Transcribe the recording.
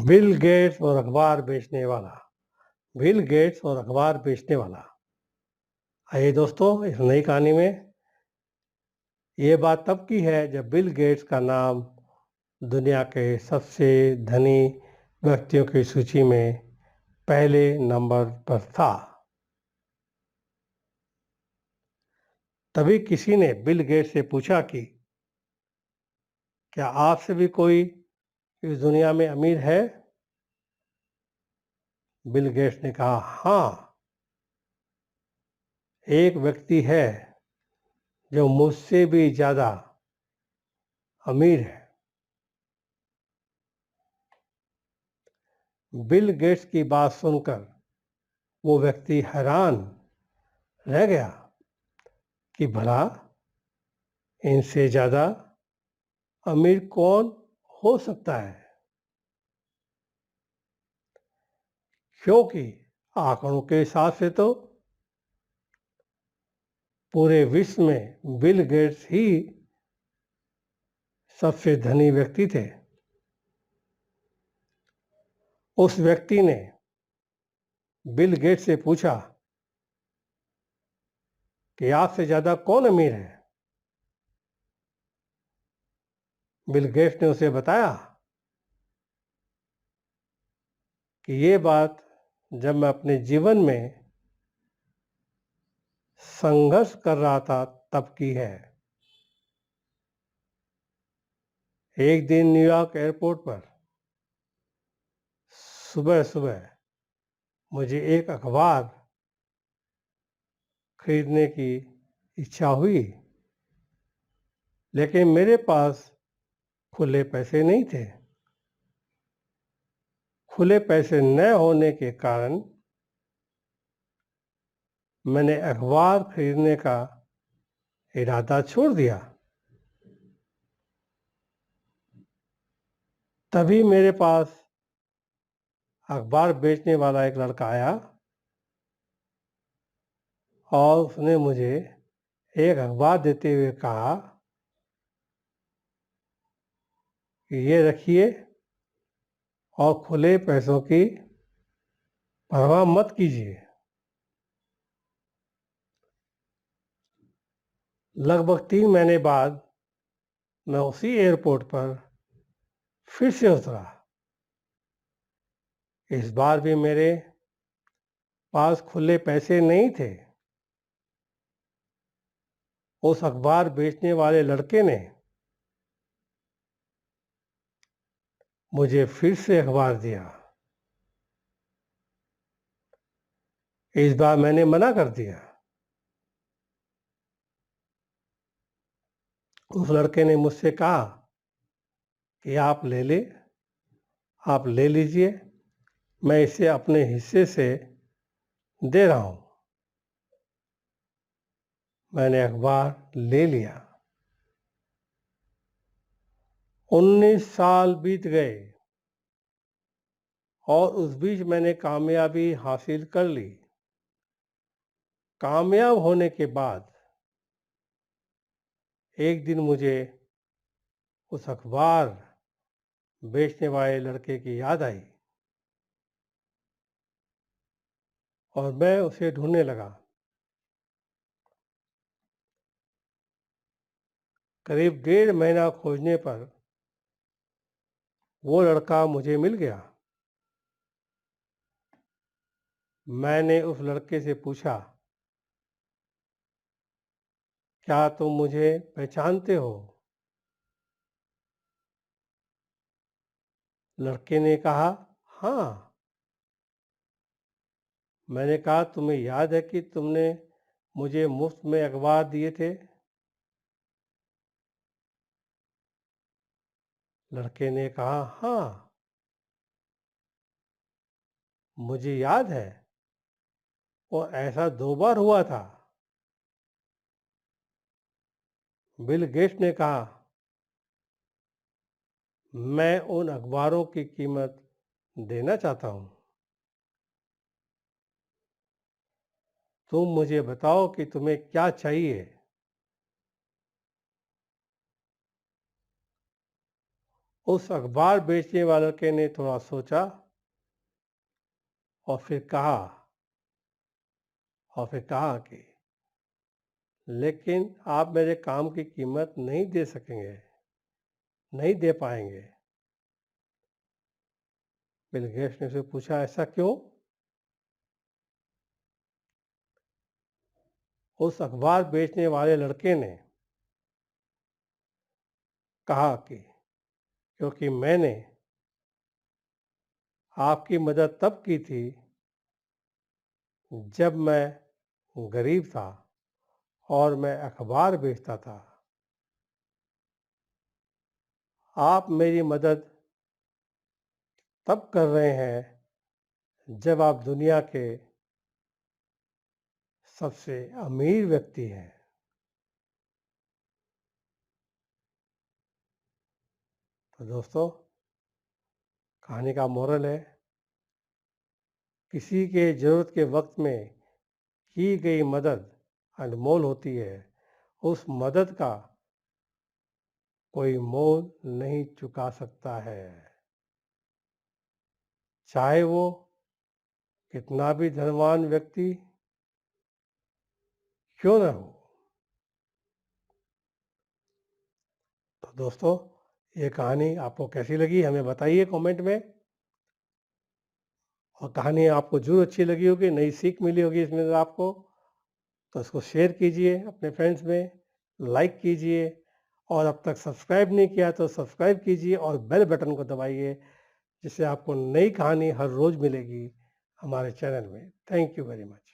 Bill Gates और अखबार बेचने वाला। बिल गेट्स और अखबार बेचने वाला। आइए दोस्तों, इस नई कहानी में ये बात तब की है जब बिल गेट्स का नाम दुनिया के सबसे धनी व्यक्तियों की सूची में पहले नंबर पर था। तभी किसी ने बिल गेट्स से पूछा कि क्या आपसे भी कोई इस दुनिया में अमीर है? बिल गेट्स ने कहा, हाँ, एक व्यक्ति है जो मुझसे भी ज्यादा अमीर है। बिल गेट्स की बात सुनकर वो व्यक्ति हैरान रह गया कि भला इनसे ज्यादा अमीर कौन हो सकता है, क्योंकि आंकड़ों के हिसाब से तो पूरे विश्व में बिल गेट्स ही सबसे धनी व्यक्ति थे। उस व्यक्ति ने बिल गेट्स से पूछा कि आपसे ज्यादा कौन अमीर है? बिल गेट्स ने उसे बताया कि ये बात जब मैं अपने जीवन में संघर्ष कर रहा था तब की है। एक दिन न्यूयॉर्क एयरपोर्ट पर सुबह सुबह मुझे एक अखबार खरीदने की इच्छा हुई, लेकिन मेरे पास खुले पैसे नहीं थे। खुले पैसे न होने के कारण मैंने अखबार खरीदने का इरादा छोड़ दिया। तभी मेरे पास अखबार बेचने वाला एक लड़का आया और उसने मुझे एक अखबार देते हुए कहा कि ये रखिए और खुले पैसों की परवाह मत कीजिए। लगभग 3 महीने बाद मैं उसी एयरपोर्ट पर फिर से उतरा। इस बार भी मेरे पास खुले पैसे नहीं थे। उस अखबार बेचने वाले लड़के ने मुझे फिर से अखबार दिया। इस बार मैंने मना कर दिया। उस लड़के ने मुझसे कहा कि आप ले लीजिए, मैं इसे अपने हिस्से से दे रहा हूं। मैंने अखबार ले लिया। 19 साल बीत गए और उस बीच मैंने कामयाबी हासिल कर ली। कामयाब होने के बाद एक दिन मुझे उस अखबार बेचने वाले लड़के की याद आई और मैं उसे ढूंढने लगा। करीब 1.5 महीना खोजने पर वो लड़का मुझे मिल गया। मैंने उस लड़के से पूछा, क्या तुम मुझे पहचानते हो? लड़के ने कहा, हाँ। मैंने कहा, तुम्हें याद है कि तुमने मुझे मुफ्त में अखबार दिए थे? लड़के ने कहा, हाँ, मुझे याद है, और ऐसा 2 बार हुआ था। बिल गेट्स ने कहा, मैं उन अखबारों की कीमत देना चाहता हूं। तुम मुझे बताओ कि तुम्हें क्या चाहिए। उस अखबार बेचने वाले लड़के ने थोड़ा सोचा और फिर कहा कि लेकिन आप मेरे काम की कीमत नहीं दे सकेंगे, नहीं दे पाएंगे। बिल गेट्स ने उसे पूछा, ऐसा क्यों? उस अखबार बेचने वाले लड़के ने कहा कि क्योंकि मैंने आपकी मदद तब की थी जब मैं गरीब था और मैं अखबार बेचता था। आप मेरी मदद तब कर रहे हैं जब आप दुनिया के सबसे अमीर व्यक्ति हैं। तो दोस्तों, कहानी का मोरल है, किसी के ज़रूरत के वक्त में की गई मदद अनमोल होती है। उस मदद का कोई मोल नहीं चुका सकता है, चाहे वो कितना भी धनवान व्यक्ति क्यों न हो। तो दोस्तों, ये कहानी आपको कैसी लगी हमें बताइए कमेंट में। और कहानी आपको जरूर अच्छी लगी होगी, नई सीख मिली होगी इसमें से आपको, तो इसको शेयर कीजिए अपने फ्रेंड्स में, लाइक कीजिए और अब तक सब्सक्राइब नहीं किया तो सब्सक्राइब कीजिए और बेल बटन को दबाइए, जिससे आपको नई कहानी हर रोज़ मिलेगी हमारे चैनल में। Thank you very much.